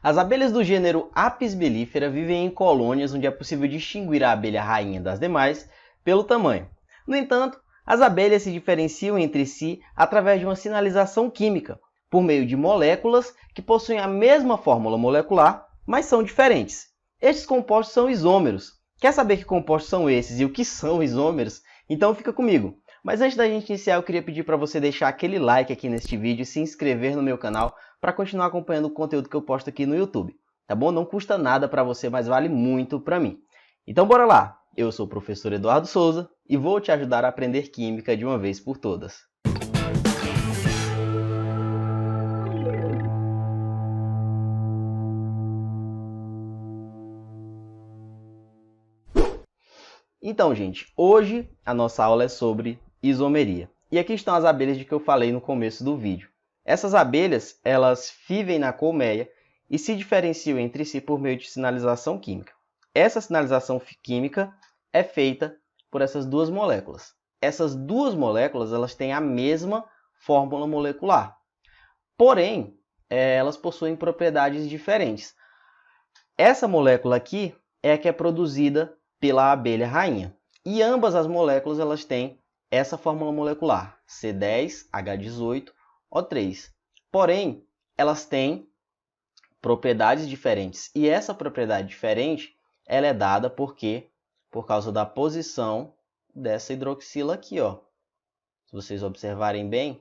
As abelhas do gênero Apis mellifera vivem em colônias onde é possível distinguir a abelha rainha das demais pelo tamanho. No entanto, as abelhas se diferenciam entre si através de uma sinalização química, por meio de moléculas que possuem a mesma fórmula molecular, mas são diferentes. Estes compostos são isômeros. Quer saber que compostos são esses e o que são isômeros? Então fica comigo. Mas antes da gente iniciar, eu queria pedir para você deixar aquele like aqui neste vídeo e se inscrever no meu canal para continuar acompanhando o conteúdo que eu posto aqui no YouTube, tá bom? Não custa nada para você, mas vale muito para mim. Então bora lá! Eu sou o professor Eduardo Souza e vou te ajudar a aprender Química de uma vez por todas. Então, gente, hoje a nossa aula é sobre isomeria. E aqui estão as abelhas de que eu falei no começo do vídeo. Essas abelhas, elas vivem na colmeia e se diferenciam entre si por meio de sinalização química. Essa sinalização química é feita por essas duas moléculas. Essas duas moléculas, elas têm a mesma fórmula molecular. Porém, elas possuem propriedades diferentes. Essa molécula aqui é a que é produzida pela abelha rainha. E ambas as moléculas elas têm essa fórmula molecular, C10H18O3. Porém, elas têm propriedades diferentes. E essa propriedade diferente ela é dada por causa da posição dessa hidroxila aqui, ó. Se vocês observarem bem,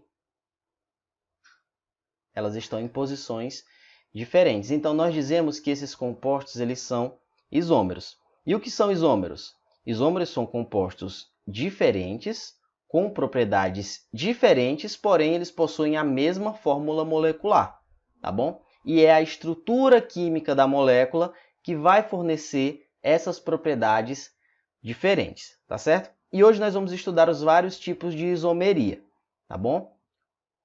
elas estão em posições diferentes. Então, nós dizemos que esses compostos eles são isômeros. E o que são isômeros? Isômeros são compostos diferentes, com propriedades diferentes, porém eles possuem a mesma fórmula molecular, tá bom? E é a estrutura química da molécula que vai fornecer essas propriedades diferentes, tá certo? E hoje nós vamos estudar os vários tipos de isomeria, tá bom?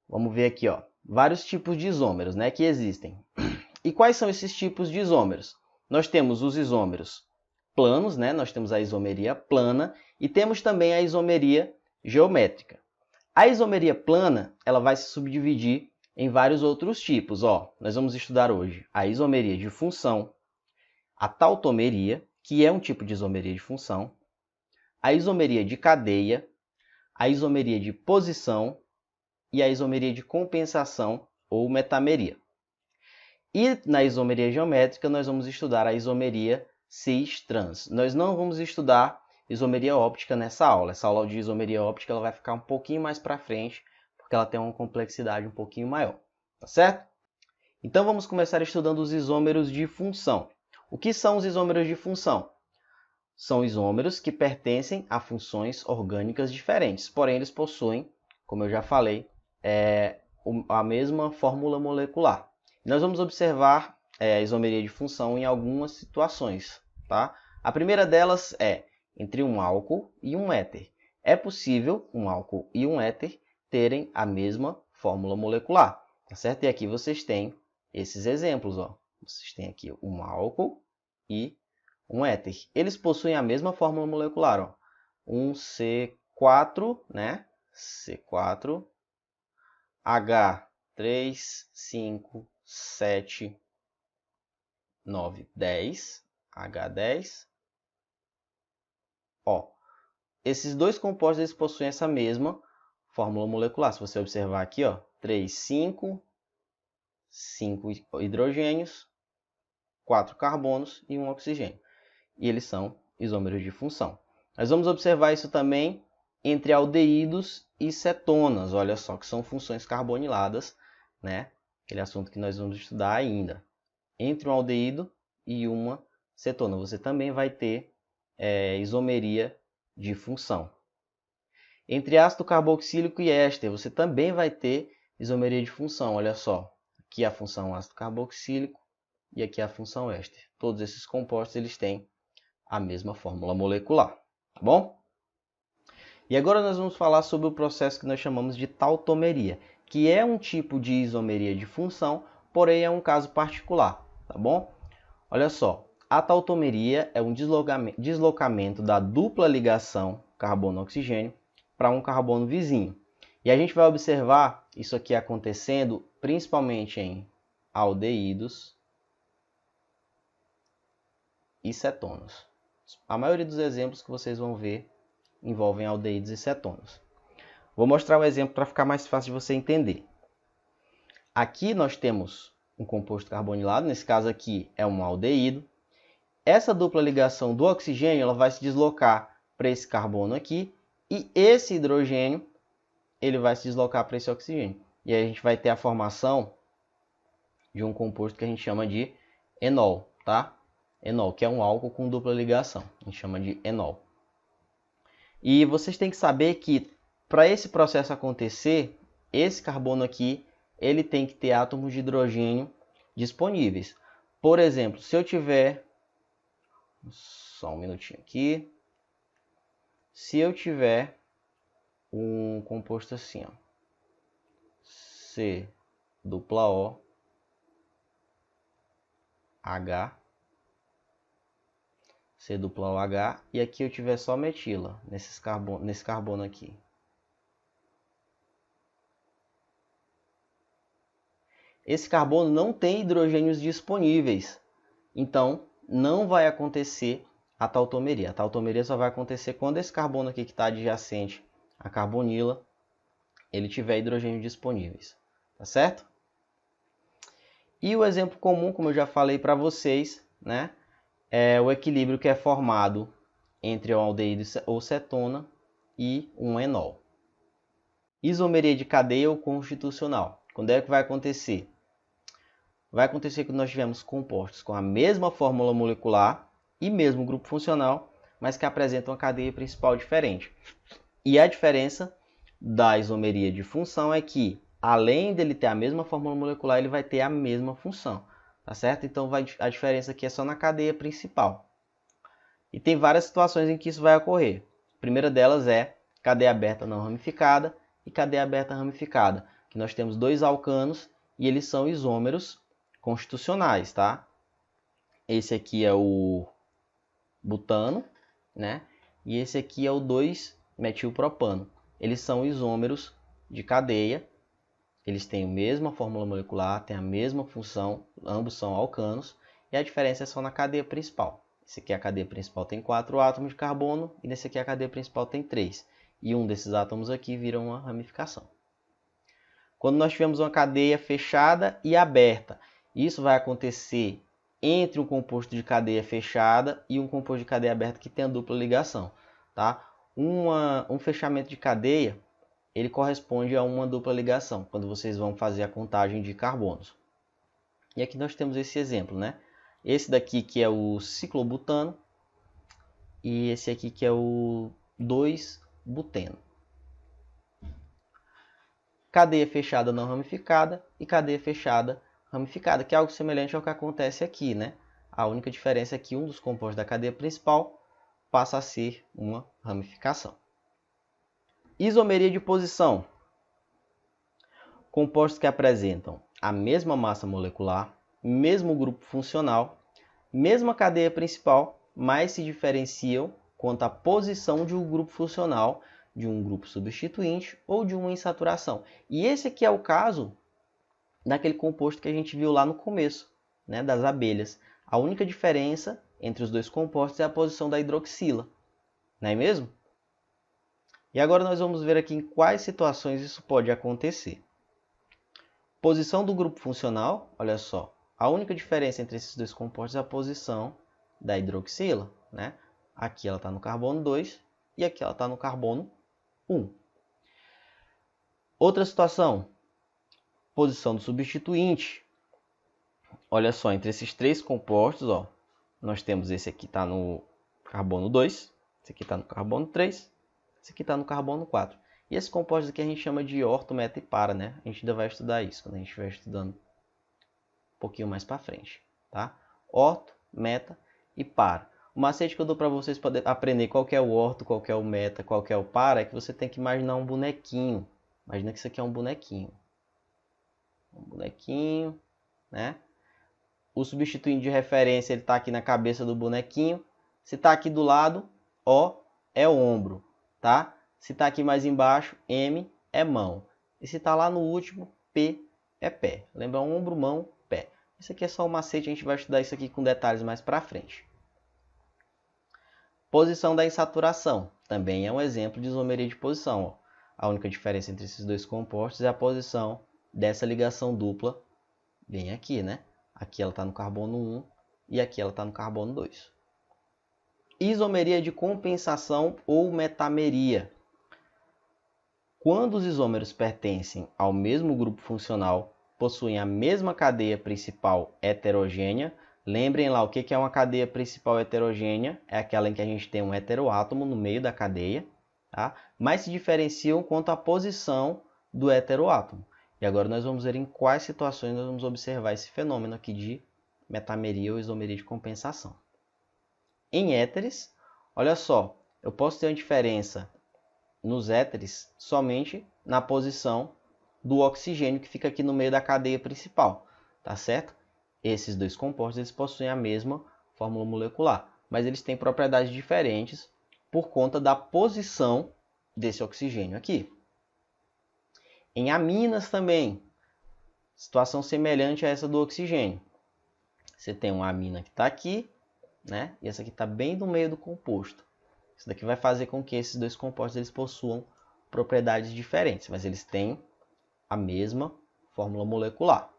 Vamos ver aqui, ó, vários tipos de isômeros, né, que existem. E quais são esses tipos de isômeros? Nós temos os isômeros planos, né? Nós temos a isomeria plana e temos também a isomeria geométrica. A isomeria plana, ela vai se subdividir em vários outros tipos. Ó, nós vamos estudar hoje a isomeria de função, a tautomeria, que é um tipo de isomeria de função, a isomeria de cadeia, a isomeria de posição e a isomeria de compensação ou metameria. E na isomeria geométrica, nós vamos estudar a isomeria cis-trans. Nós não vamos estudar isomeria óptica nessa aula. Essa aula de isomeria óptica ela vai ficar um pouquinho mais para frente, porque ela tem uma complexidade um pouquinho maior, tá certo? Então vamos começar estudando os isômeros de função. O que são os isômeros de função? São isômeros que pertencem a funções orgânicas diferentes, porém eles possuem, como eu já falei, a mesma fórmula molecular. Nós vamos observar a isomeria de função em algumas situações, tá? A primeira delas é entre um álcool e um éter. É possível um álcool e um éter terem a mesma fórmula molecular, tá certo? E aqui vocês têm esses exemplos, ó. Vocês têm aqui um álcool e um éter. Eles possuem a mesma fórmula molecular, ó. Um C4, né? C4, H3, 5, 7, 9, 10, H10. Ó, esses dois compostos eles possuem essa mesma fórmula molecular. Se você observar aqui, ó, 3, 5 hidrogênios, 4 carbonos e 1 oxigênio. E eles são isômeros de função. Nós vamos observar isso também entre aldeídos e cetonas. Olha só, que são funções carboniladas, né? Aquele assunto que nós vamos estudar ainda. Entre um aldeído e uma cetona, você também vai ter isomeria de função. Entre ácido carboxílico e éster, você também vai ter isomeria de função. Olha só, aqui a função ácido carboxílico e aqui a função éster. Todos esses compostos eles têm a mesma fórmula molecular, tá bom? E agora nós vamos falar sobre o processo que nós chamamos de tautomeria, que é um tipo de isomeria de função, porém é um caso particular, tá bom? Olha só, a tautomeria é um deslocamento da dupla ligação carbono-oxigênio para um carbono vizinho. E a gente vai observar isso aqui acontecendo principalmente em aldeídos e cetonas. A maioria dos exemplos que vocês vão ver envolvem aldeídos e cetonas. Vou mostrar um exemplo para ficar mais fácil de você entender. Aqui nós temos um composto carbonilado, nesse caso aqui é um aldeído. Essa dupla ligação do oxigênio ela vai se deslocar para esse carbono aqui e esse hidrogênio ele vai se deslocar para esse oxigênio. E aí a gente vai ter a formação de um composto que a gente chama de enol, tá? Enol, que é um álcool com dupla ligação. A gente chama de enol. E vocês têm que saber que para esse processo acontecer, esse carbono aqui, ele tem que ter átomos de hidrogênio disponíveis. Por exemplo, se eu tiver... Só um minutinho aqui. Se eu tiver um composto assim, ó, C dupla O H, C dupla OH, e aqui eu tiver só metila nesse carbono aqui. Esse carbono não tem hidrogênios disponíveis, então não vai acontecer a tautomeria. A tautomeria só vai acontecer quando esse carbono aqui que está adjacente à carbonila, ele tiver hidrogênios disponíveis, tá certo? E o exemplo comum, como eu já falei para vocês, né, é o equilíbrio que é formado entre um aldeído ou cetona e um enol. Isomeria de cadeia ou constitucional. Quando é que vai acontecer? Vai acontecer quando nós tivermos compostos com a mesma fórmula molecular e mesmo grupo funcional, mas que apresentam uma cadeia principal diferente. E a diferença da isomeria de função é que, além dele ter a mesma fórmula molecular, ele vai ter a mesma função. Tá certo? Então a diferença aqui é só na cadeia principal. E tem várias situações em que isso vai ocorrer. A primeira delas é cadeia aberta não ramificada e cadeia aberta ramificada, que nós temos dois alcanos e eles são isômeros constitucionais, tá? Esse aqui é o butano, né? E esse aqui é o 2-metilpropano. Eles são isômeros de cadeia. Eles têm a mesma fórmula molecular, têm a mesma função, ambos são alcanos, e a diferença é só na cadeia principal. Esse aqui a cadeia principal tem 4 átomos de carbono, e nesse aqui a cadeia principal tem 3. E um desses átomos aqui vira uma ramificação. Quando nós tivermos uma cadeia fechada e aberta, isso vai acontecer entre um composto de cadeia fechada e um composto de cadeia aberta que tem a dupla ligação. Tá? Um fechamento de cadeia ele corresponde a uma dupla ligação, quando vocês vão fazer a contagem de carbonos. E aqui nós temos esse exemplo, né? Esse daqui que é o ciclobutano e esse aqui que é o 2-buteno. Cadeia fechada não ramificada e cadeia fechada ramificada, que é algo semelhante ao que acontece aqui, né? A única diferença é que um dos compostos da cadeia principal passa a ser uma ramificação. Isomeria de posição. Compostos que apresentam a mesma massa molecular, mesmo grupo funcional, mesma cadeia principal, mas se diferenciam quanto à posição de um grupo funcional, de um grupo substituinte ou de uma insaturação. E esse aqui é o caso daquele composto que a gente viu lá no começo, né, das abelhas. A única diferença entre os dois compostos é a posição da hidroxila, não é mesmo? E agora nós vamos ver aqui em quais situações isso pode acontecer. Posição do grupo funcional, olha só. A única diferença entre esses dois compostos é a posição da hidroxila, né? Aqui ela está no carbono 2 e aqui ela está no carbono 1. Outra situação, posição do substituinte. Olha só, entre esses três compostos, ó, nós temos esse aqui está no carbono 2, esse aqui está no carbono 3, esse aqui está no carbono 4. E esse composto aqui a gente chama de orto, meta e para, né? A gente ainda vai estudar isso quando a gente estiver estudando um pouquinho mais para frente, tá? Orto, meta e para. O macete que eu dou para vocês poderem aprender qual que é o orto, qual que é o meta, qual que é o para, é que você tem que imaginar um bonequinho. Imagina que isso aqui é um bonequinho. Um bonequinho, né? O substituinte de referência ele está aqui na cabeça do bonequinho. Se está aqui do lado, O é ombro. Tá? Se está aqui mais embaixo, M é mão. E se está lá no último, P é pé. Lembra? Ombro, mão, pé. Isso aqui é só um macete, a gente vai estudar isso aqui com detalhes mais para frente. Posição da insaturação também é um exemplo de isomeria de posição. Ó. A única diferença entre esses dois compostos é a posição dessa ligação dupla bem aqui, né? Aqui ela está no carbono 1 e aqui ela está no carbono 2. Isomeria de compensação ou metameria. Quando os isômeros pertencem ao mesmo grupo funcional, possuem a mesma cadeia principal heterogênea. Lembrem lá o que é uma cadeia principal heterogênea. É aquela em que a gente tem um heteroátomo no meio da cadeia, tá? Mas se diferenciam quanto à posição do heteroátomo. E agora nós vamos ver em quais situações nós vamos observar esse fenômeno aqui de metameria ou isomeria de compensação. Em éteres, olha só, eu posso ter uma diferença nos éteres somente na posição do oxigênio que fica aqui no meio da cadeia principal, tá certo? Esses dois compostos eles possuem a mesma fórmula molecular, mas eles têm propriedades diferentes por conta da posição desse oxigênio aqui. Em aminas também, situação semelhante a essa do oxigênio. Você tem uma amina que está aqui, né? E essa aqui está bem no meio do composto. Isso daqui vai fazer com que esses dois compostos eles possuam propriedades diferentes, mas eles têm a mesma fórmula molecular.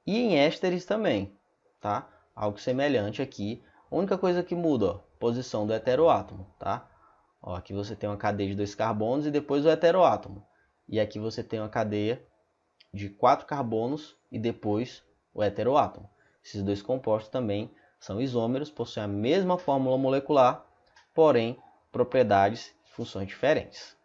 E em ésteres também, tá? Algo semelhante aqui. A única coisa que muda, ó, posição do heteroátomo, tá? Ó, aqui você tem uma cadeia de 2 carbonos e depois o heteroátomo. E aqui você tem uma cadeia de 4 carbonos e depois o heteroátomo. Esses dois compostos também são isômeros, possuem a mesma fórmula molecular, porém propriedades e funções diferentes.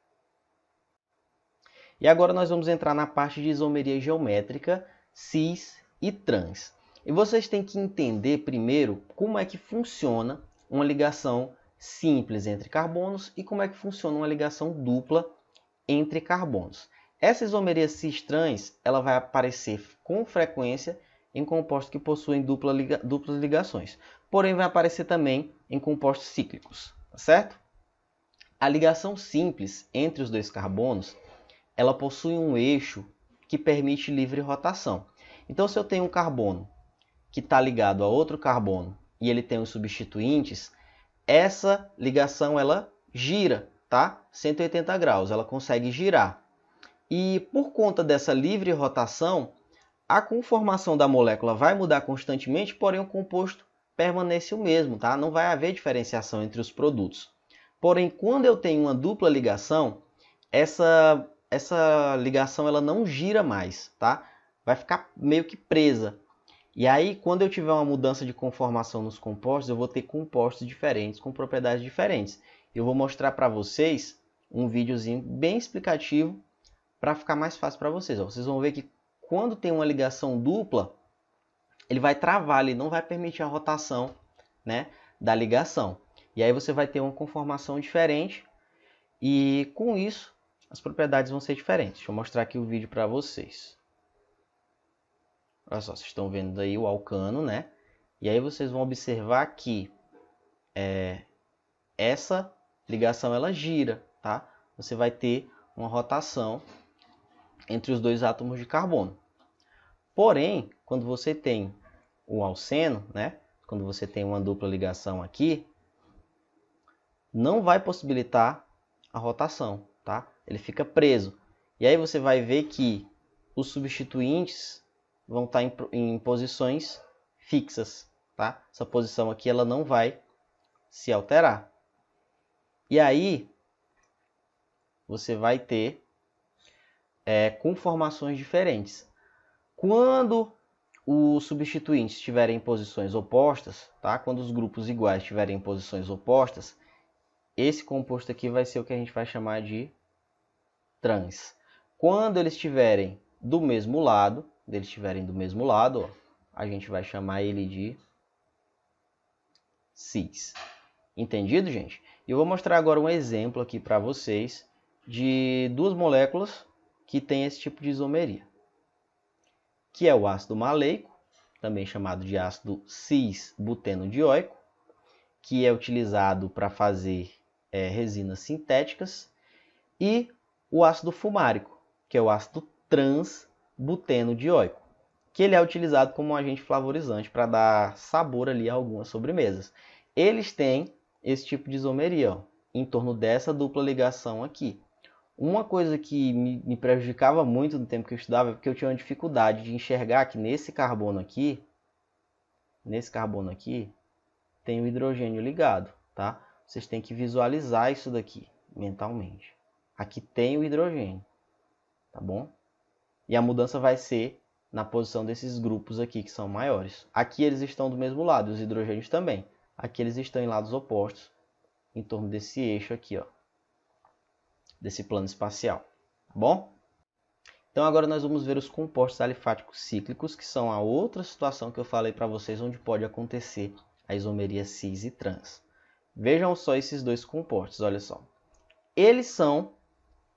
E agora nós vamos entrar na parte de isomeria geométrica, cis e trans. E vocês têm que entender primeiro como é que funciona uma ligação simples entre carbonos e como é que funciona uma ligação dupla entre carbonos. Essa isomeria cis-trans ela vai aparecer com frequência em compostos que possuem duplas ligações. Porém, vai aparecer também em compostos cíclicos, tá certo? A ligação simples entre os dois carbonos, ela possui um eixo que permite livre rotação. Então, se eu tenho um carbono que está ligado a outro carbono e ele tem os substituintes, essa ligação ela gira, tá? 180 graus, ela consegue girar. E por conta dessa livre rotação, a conformação da molécula vai mudar constantemente, porém o composto permanece o mesmo, tá? Não vai haver diferenciação entre os produtos. Porém, quando eu tenho uma dupla ligação, essa ligação ela não gira mais, tá? Vai ficar meio que presa. E aí, quando eu tiver uma mudança de conformação nos compostos, eu vou ter compostos diferentes, com propriedades diferentes. Eu vou mostrar para vocês um videozinho bem explicativo para ficar mais fácil para vocês. Vocês vão ver que quando tem uma ligação dupla, ele vai travar, ele não vai permitir a rotação, né, da ligação. E aí você vai ter uma conformação diferente e com isso as propriedades vão ser diferentes. Deixa eu mostrar aqui o vídeo para vocês. Olha só, vocês estão vendo aí o alcano, né? E aí vocês vão observar que essa ligação ela gira, tá? Você vai ter uma rotação entre os dois átomos de carbono. Porém, quando você tem o alceno, né? Quando você tem uma dupla ligação aqui, não vai possibilitar a rotação, tá? Ele fica preso. E aí você vai ver que os substituintes vão estar em posições fixas, tá? Essa posição aqui ela não vai se alterar. E aí você vai ter conformações diferentes. Quando os substituintes estiverem em posições opostas, tá? Quando os grupos iguais estiverem em posições opostas, esse composto aqui vai ser o que a gente vai chamar de trans. Quando eles estiverem do mesmo lado, ó, a gente vai chamar ele de cis. Entendido, gente? Eu vou mostrar agora um exemplo aqui para vocês de duas moléculas que têm esse tipo de isomeria, que é o ácido maleico, também chamado de ácido cis-butenodioico, que é utilizado para fazer resinas sintéticas, e o ácido fumárico, que é o ácido trans-butenodioico, que ele é utilizado como um agente flavorizante para dar sabor ali a algumas sobremesas. eles têm esse tipo de isomeria, ó, em torno dessa dupla ligação aqui. Uma coisa que me prejudicava muito no tempo que eu estudava é porque eu tinha uma dificuldade de enxergar que nesse carbono aqui, tem o hidrogênio ligado, tá? Vocês têm que visualizar isso daqui mentalmente. Aqui tem o hidrogênio, tá bom? E a mudança vai ser na posição desses grupos aqui, que são maiores. Aqui eles estão do mesmo lado, os hidrogênios também. Aqui eles estão em lados opostos, em torno desse eixo aqui, ó, desse plano espacial, tá bom? Então agora nós vamos ver os compostos alifáticos cíclicos, que são a outra situação que eu falei para vocês, onde pode acontecer a isomeria cis e trans. Vejam só esses dois compostos, olha só. Eles são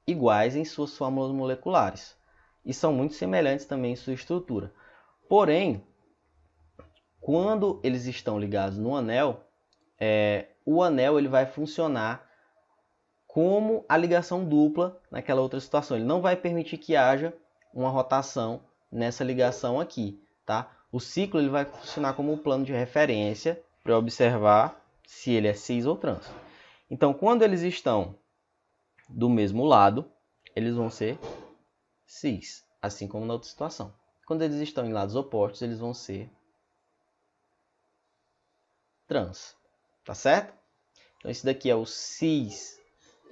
iguais em suas fórmulas moleculares e são muito semelhantes também em sua estrutura. Porém, quando eles estão ligados no anel, o anel ele vai funcionar como a ligação dupla naquela outra situação. Ele não vai permitir que haja uma rotação nessa ligação aqui, tá? O ciclo ele vai funcionar como um plano de referência para observar se ele é cis ou trans. Então, quando eles estão do mesmo lado, eles vão ser cis, assim como na outra situação. Quando eles estão em lados opostos, eles vão ser trans, tá certo? Então, esse daqui é o cis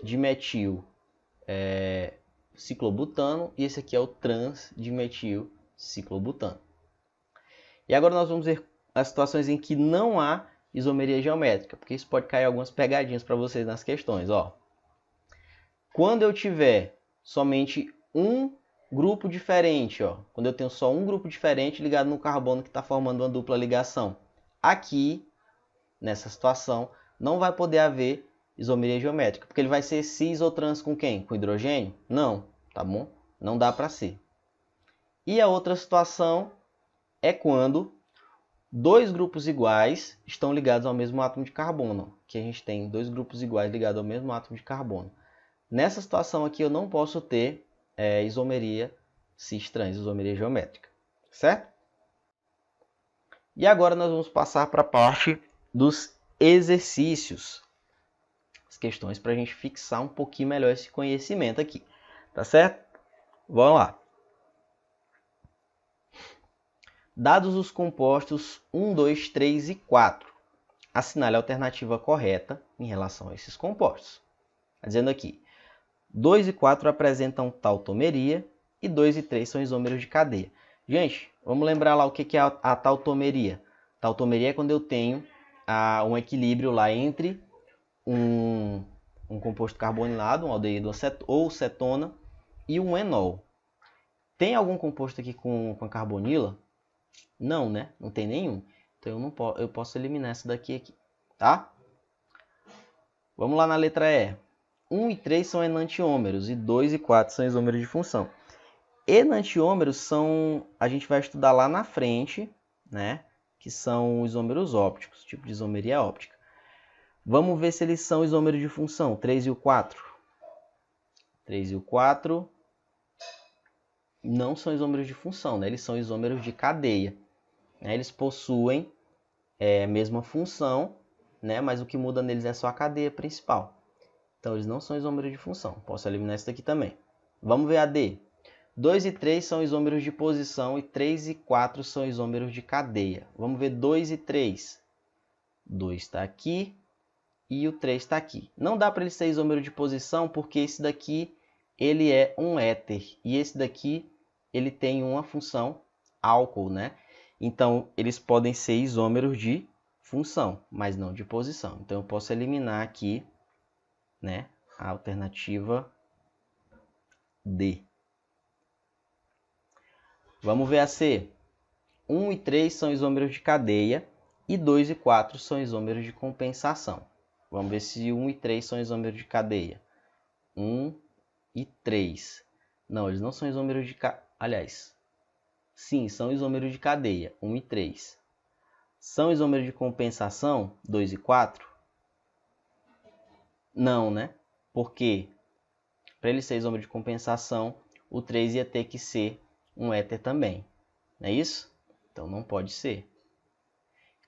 dimetil ciclobutano e esse aqui é o trans dimetil ciclobutano. E agora nós vamos ver as situações em que não há isomeria geométrica, porque isso pode cair algumas pegadinhas para vocês nas questões, ó. Quando eu tiver somente um grupo diferente, ó, quando eu tenho só um grupo diferente ligado no carbono que está formando uma dupla ligação, aqui, nessa situação, não vai poder haver isomeria geométrica, porque ele vai ser cis ou trans com quem? Com hidrogênio? Não, tá bom? Não dá para ser. E a outra situação é quando dois grupos iguais estão ligados ao mesmo átomo de carbono, que a gente tem dois grupos iguais ligados ao mesmo átomo de carbono. Nessa situação aqui eu não posso ter isomeria cis-trans, isomeria geométrica, certo? E agora nós vamos passar para a parte dos exercícios, as questões para a gente fixar um pouquinho melhor esse conhecimento aqui, tá certo? Vamos lá. Dados os compostos 1, 2, 3 e 4, assinale a alternativa correta em relação a esses compostos. Está dizendo aqui, 2 e 4 apresentam tautomeria e 2 e 3 são isômeros de cadeia. Gente, vamos lembrar lá o que é a tautomeria. Tautomeria é quando eu tenho um equilíbrio lá entre um composto carbonilado, um aldeído ou cetona, e um enol. Tem algum composto aqui com a carbonila? Não, né? Não tem nenhum. Então eu posso eliminar essa daqui aqui, tá? Vamos lá na letra E. 1 e 3 são enantiômeros e 2 e 4 são isômeros de função. Enantiômeros são, a gente vai estudar lá na frente, né? Que são isômeros ópticos, tipo de isomeria óptica. Vamos ver se eles são isômeros de função, 3 e o 4. 3 e o 4 não são isômeros de função, né? Eles são isômeros de cadeia. Eles possuem a mesma função, né? Mas o que muda neles é só a cadeia principal. Então, eles não são isômeros de função. Posso eliminar isso daqui também. Vamos ver a D. 2 e 3 são isômeros de posição e 3 e 4 são isômeros de cadeia. Vamos ver 2 e 3. 2 está aqui e o 3 está aqui. Não dá para ele ser isômero de posição porque esse daqui ele é um éter e esse daqui ele tem uma função álcool, né? Então, eles podem ser isômeros de função, mas não de posição. Então, eu posso eliminar aqui, né, a alternativa D. Vamos ver a C. 1 e 3 são isômeros de cadeia e 2 e 4 são isômeros de compensação. Vamos ver se 1 e 3 são isômeros de cadeia. 1 e 3. Não, eles não são isômeros de cadeia. Aliás, sim, são isômeros de cadeia, 1 e 3. São isômeros de compensação, 2 e 4? Não, né? Porque para ele ser isômero de compensação, o 3 ia ter que ser um éter também. Não é isso? Então não pode ser.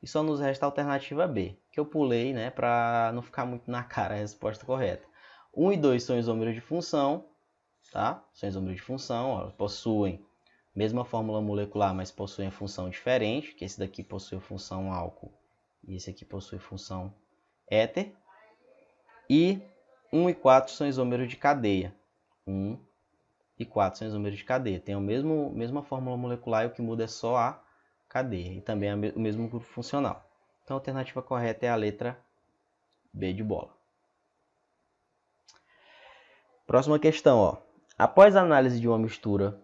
E só nos resta a alternativa B, que eu pulei, né, para não ficar muito na cara a resposta correta. 1 e 2 são isômeros de função, tá? São isômeros de função, ó, possuem mesma fórmula molecular, mas possuem a função diferente, que esse daqui possui função álcool e esse aqui possui função éter. E 1 e 4 são isômeros de cadeia. 1 e 4 são isômeros de cadeia. Tem a mesma fórmula molecular e o que muda é só a cadeia. E também é o mesmo grupo funcional. Então a alternativa correta é a letra B de bola. Próxima questão, ó. Após a análise de uma mistura,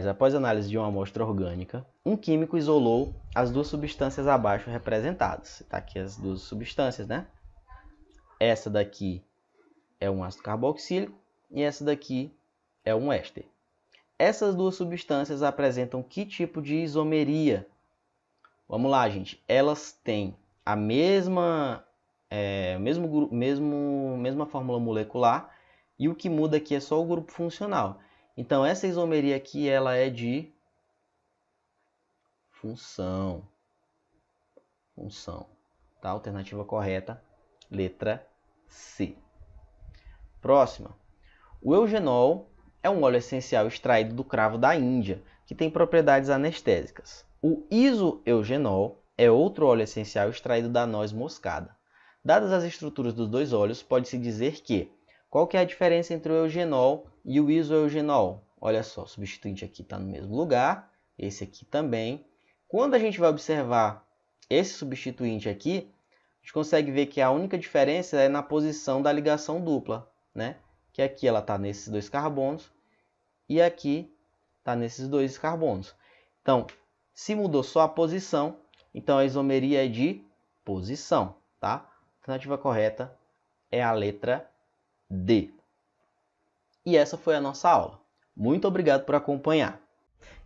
após a análise de uma amostra orgânica, um químico isolou as duas substâncias abaixo representadas. Está aqui as duas substâncias, né? Essa daqui é um ácido carboxílico e essa daqui é um éster. Essas duas substâncias apresentam que tipo de isomeria? Vamos lá, gente. Elas têm a mesma fórmula molecular e o que muda aqui é só o grupo funcional. Então, essa isomeria aqui ela é de função. Tá? Alternativa correta, letra C. Próxima. O eugenol é um óleo essencial extraído do cravo da Índia, que tem propriedades anestésicas. O isoeugenol é outro óleo essencial extraído da noz moscada. Dadas as estruturas dos dois óleos, pode-se dizer que qual que é a diferença entre o eugenol e o isoeugenol? Olha só, o substituinte aqui está no mesmo lugar, esse aqui também. Quando a gente vai observar esse substituinte aqui, a gente consegue ver que a única diferença é na posição da ligação dupla, né? Que aqui ela está nesses dois carbonos e aqui está nesses dois carbonos. Então, se mudou só a posição, então a isomeria é de posição, tá? A alternativa correta é a letra D. E essa foi a nossa aula. Muito obrigado por acompanhar.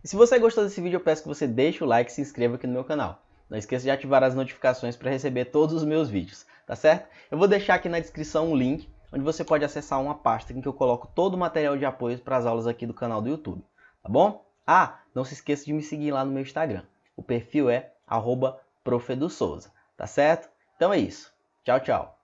E se você gostou desse vídeo, eu peço que você deixe o like e se inscreva aqui no meu canal. Não esqueça de ativar as notificações para receber todos os meus vídeos, tá certo? Eu vou deixar aqui na descrição um link onde você pode acessar uma pasta em que eu coloco todo o material de apoio para as aulas aqui do canal do YouTube, tá bom? Ah, não se esqueça de me seguir lá no meu Instagram. O perfil é @profedosouza, tá certo? Então é isso. Tchau, tchau.